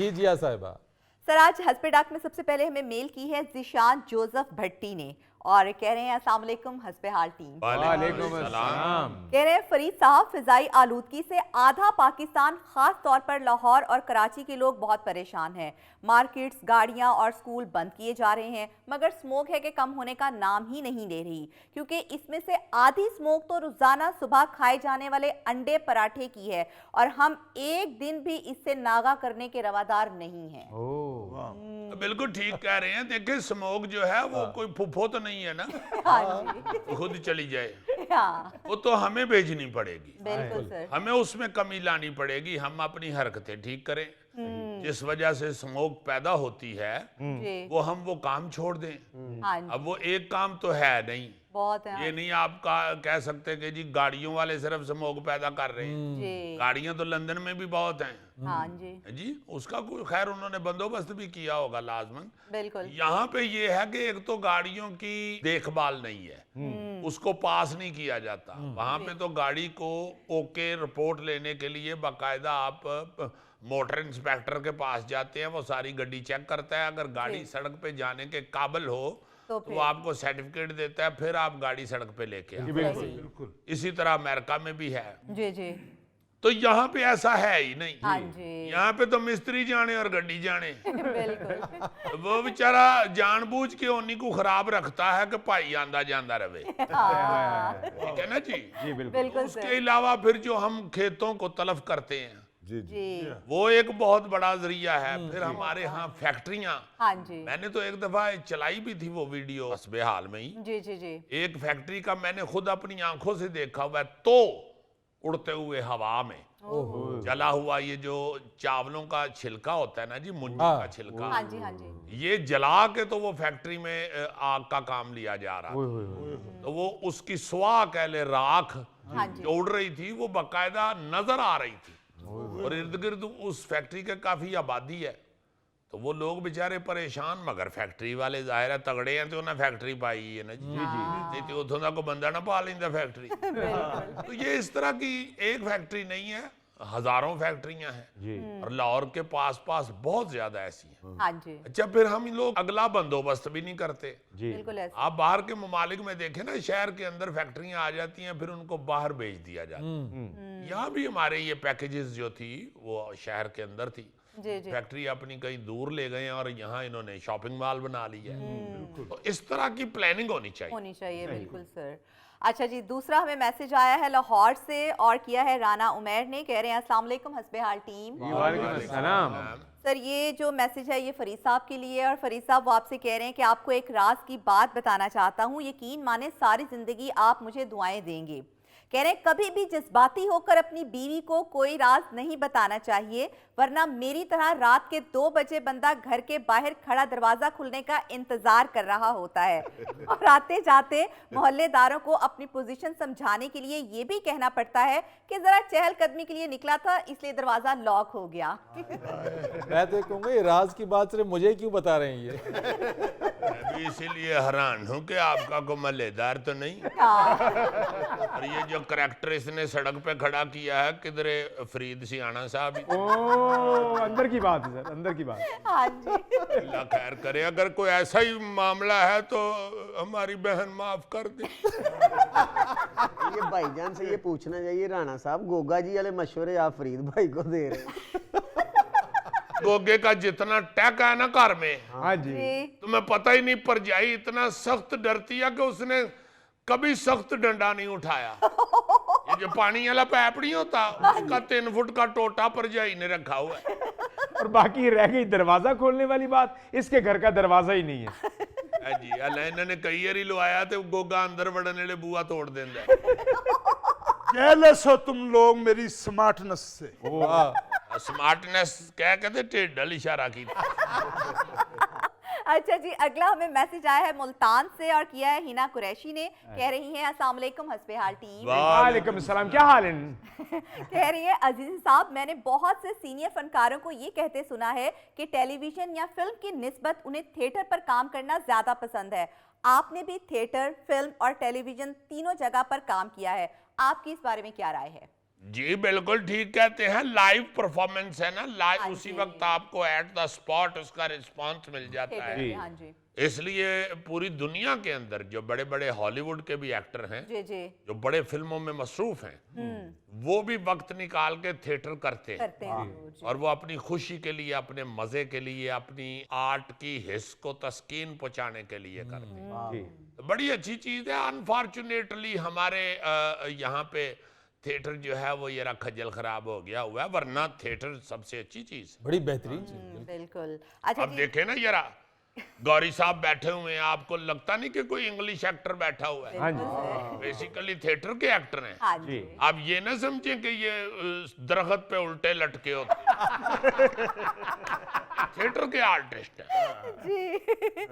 जी जिया साहिबा। सर आज हस्बे डाक में सबसे पहले हमें मेल की है जिशान जोसेफ भट्टी ने और कह रहे हैं अस्सलाम वालेकुम हस्बे हाल टीम। वालेकुम अस्सलाम। कह रहे हैं फरीद साहब फिजाई आलूदगी से आधा पाकिस्तान खास तौर पर लाहौर और कराची के लोग बहुत परेशान हैं। मार्केट्स, गाड़ियां और स्कूल बंद किए जा रहे हैं मगर स्मोक है कि कम होने का नाम ही नहीं ले रही, क्योंकि इसमें से आधी स्मोक तो रोजाना सुबह खाए जाने वाले अंडे पराठे की है और हम एक दिन भी इससे नागा करने के रवादार नहीं हैं। बिल्कुल ठीक कह रहे हैं। देखिए स्मोक जो है वो कोई फुफो तो नहीं है ना खुद चली जाए, वो तो हमें भेजनी पड़ेगी। बिल्कुल सर। हमें उसमें कमी लानी पड़ेगी। हम अपनी हरकतें ठीक करें। जिस वजह से स्मोक पैदा होती है वो हम वो काम छोड़ दें। अब वो एक काम तो है नहीं, बहुत है। ये नहीं आप कह सकते कि जी गाड़ियों वाले सिर्फ स्मोक पैदा कर रहे हैं। गाड़ियां तो लंदन में भी बहुत हैं। हाँ जी उसका कोई खैर उन्होंने बंदोबस्त भी किया होगा लाजमन। बिल्कुल। यहाँ पे ये है कि एक तो गाड़ियों की देखभाल नहीं है, उसको पास नहीं किया जाता। वहां पे तो गाड़ी को ओके रिपोर्ट लेने के लिए बाकायदा आप मोटर इंस्पेक्टर के पास जाते हैं, वो सारी गाड़ी चेक करता है। अगर गाड़ी सड़क पे जाने के काबिल हो तो वो आपको सर्टिफिकेट देता है, फिर आप गाड़ी सड़क पे लेके आते हैं। बिल्कुल। इसी तरह अमेरिका में भी है। जी तो यहाँ पे ऐसा है ही नहीं। हाँ जी। यहाँ पे तो मिस्त्री जाने और गड्डी जाने। बिल्कुल। वो बेचारा जानबूझ के उन्हीं को खराब रखता है कि भाई आंदा जांदा रहे। ठीक है ना जी? जी बिल्कुल। उसके अलावा फिर जो हम खेतों को तलफ करते हैं जी वो एक बहुत बड़ा जरिया है। फिर हमारे यहाँ फैक्ट्रियां, हाँ जी। मैंने तो एक दफा चलाई भी थी वो वीडियो हस्बे हाल में ही। जी एक फैक्ट्री का मैंने खुद अपनी आंखों से देखा हुआ है, तो उड़ते हुए हवा में जला हुआ ये जो चावलों का छिलका होता है ना जी, मुंजी का छिलका, हाँ जी ये जला के तो वो फैक्ट्री में आग का काम लिया जा रहा था। तो वो उसकी स्वाह कह ले राख जो उड़ रही थी वो बाकायदा नजर आ रही थी और इर्द गिर्द उस फैक्ट्री के काफी आबादी है। तो वो लोग बेचारे परेशान, मगर फैक्ट्री वाले जाहिर है तगड़े हैं तो उन्हें फैक्ट्री पाई है ना जी। नहीं तो उधर का बंदा ना पा लेंदा फैक्ट्री। तो ये इस तरह की एक फैक्ट्री नहीं है, हजारों फैक्ट्रियां हैं और लाहौर के पास पास बहुत ज्यादा ऐसी हैं। हाँ जी। अच्छा फिर हम लोग अगला बंदोबस्त भी नहीं करते। बिल्कुल ऐसे। आप बाहर के ममालिक में देखें ना, शहर के अंदर फैक्ट्रियां आ जाती हैं, फिर उनको बाहर भेज दिया जाता है। यहाँ भी हमारे ये पैकेजेस जो थी वो शहर के अंदर थी। जी फैक्ट्री अपनी कहीं दूर ले गए और यहाँ इन्होंने शॉपिंग मॉल बना ली है। तो इस तरह की प्लानिंग होनी चाहिए। बिल्कुल सर। अच्छा जी, दूसरा हमें मैसेज आया है लाहौर से और किया है राना उमैर ने। कह रहे हैं अस्सलाम वालेकुम हस्बे हाल टीम। वालेकुम अस्सलाम। सर ये जो मैसेज है ये फरीद साहब के लिए और फरीद साहब वो आपसे कह रहे हैं कि आपको एक राज की बात बताना चाहता हूँ, यकीन माने सारी जिंदगी आप मुझे दुआएं देंगे। कह रहे हैं कभी भी जज्बाती होकर अपनी बीवी को कोई राज नहीं बताना चाहिए, वरना मेरी तरह रात के 2 बजे बंदा घर के बाहर खड़ा दरवाजा खुलने का इंतजार कर रहा होता है और आते जाते मोहल्लेदारों को अपनी पोजीशन समझाने के लिए ये भी कहना पड़ता है कि जरा चहलकदमी के लिए निकला था इसलिए दरवाजा लॉक हो गया। मैं तो कहूँगा ये राज की बात सिर्फ मुझे क्यों बता रहे हैं ये? मैं भी इसीलिए हैरान हूँ कि आपका को मल्लेदार तो नहीं। और ये जो करैक्टर इसने सड़क पे खड़ा किया है किधरे फरीद सियाना साहब ही। अंदर की बात है सर, अंदर की बात। हाँ जी। अल्लाह खैर करे, अगर कोई ऐसा ही मामला है तो हमारी बहन माफ कर दे। ये भाईजान से ये पूछना चाहिए राणा साहब, गोगा जी वाले मशवरे आप फरीद भाई को दे रहे हैं। गोगे का जितना टैक है ना घर में, हाँ जी, तुम्हें पता ही नहीं, परजाई इतना सख्त डरती है कि उसने कभी सख्त डंडा नहीं उठाया। ये जो पानी वाला पाइप नहीं होता उसका 3 फुट का टोटा परजाई ने रखा हुआ है। और बाकी रह गई दरवाजा खोलने वाली बात, इसके घर का दरवाजा ही नहीं है। जी अल्लाह इन्होंने कई बारी लवाया तो गोगा अंदर बढ़ने ले बुआ तोड़ देंदा। जेलस हो तुम लोग मेरी स्मार्टनेस से। स्मार्टनेस क्या कहते, टेढ़ इशारा की। अच्छा जी, अगला हमें मैसेज आया है मुल्तान से और किया है हिना कुरैशी ने। कह रही हैं अस्सलाम वालेकुम हस्बे हाल टीम। वालेकुम अस्सलाम, क्या हाल है? कह रही है अजीज साहब, मैंने बहुत से सीनियर फनकारों को ये कहते सुना है कि टेलीविजन या फिल्म की निस्बत उन्हें थिएटर पर काम करना ज्यादा पसंद है। आपने भी थिएटर, फिल्म और टेलीविजन तीनों जगह पर काम किया है, आपकी इस बारे में क्या राय है? जी बिल्कुल ठीक कहते हैं, लाइव परफॉर्मेंस है ना, लाइव हाँ उसी जी। वक्त आपको एट द स्पॉट उसका रिस्पांस मिल जाता थिएटर है। में, हाँ जी इसलिए पूरी दुनिया के अंदर जो बड़े बड़े हॉलीवुड के भी एक्टर हैं, जी जी जो बड़े फिल्मों में मसरूफ हैं, वो भी वक्त निकाल के थिएटर करते हैं। करते हैं जरूर जी। और वो अपनी खुशी के लिए, अपने मजे के लिए, अपनी आर्ट की हिस्स को तस्कीन पहुंचाने के लिए करते हैं। जी तो बड़ी अच्छी चीज है। अनफॉर्चुनेटली हमारे यहाँ पे थिएटर जो है वो ये खज्जल खराब हो गया हुआ है, वरना थिएटर सबसे अच्छी चीज है। बड़ी बेहतरीन चीज। बिल्कुल। अच्छा अब जी, देखे ना जरा, गौरी साहब बैठे हुए हैं, आपको लगता नहीं कि कोई इंग्लिश एक्टर बैठा हुआ है, हाँ जी बेसिकली थिएटर के एक्टर हैं। हाँ जी। जी आप ये ना समझें कि ये दरख्त पे उल्टे लटके होते हैं। थिएटर के आर्टिस्ट हैं। जी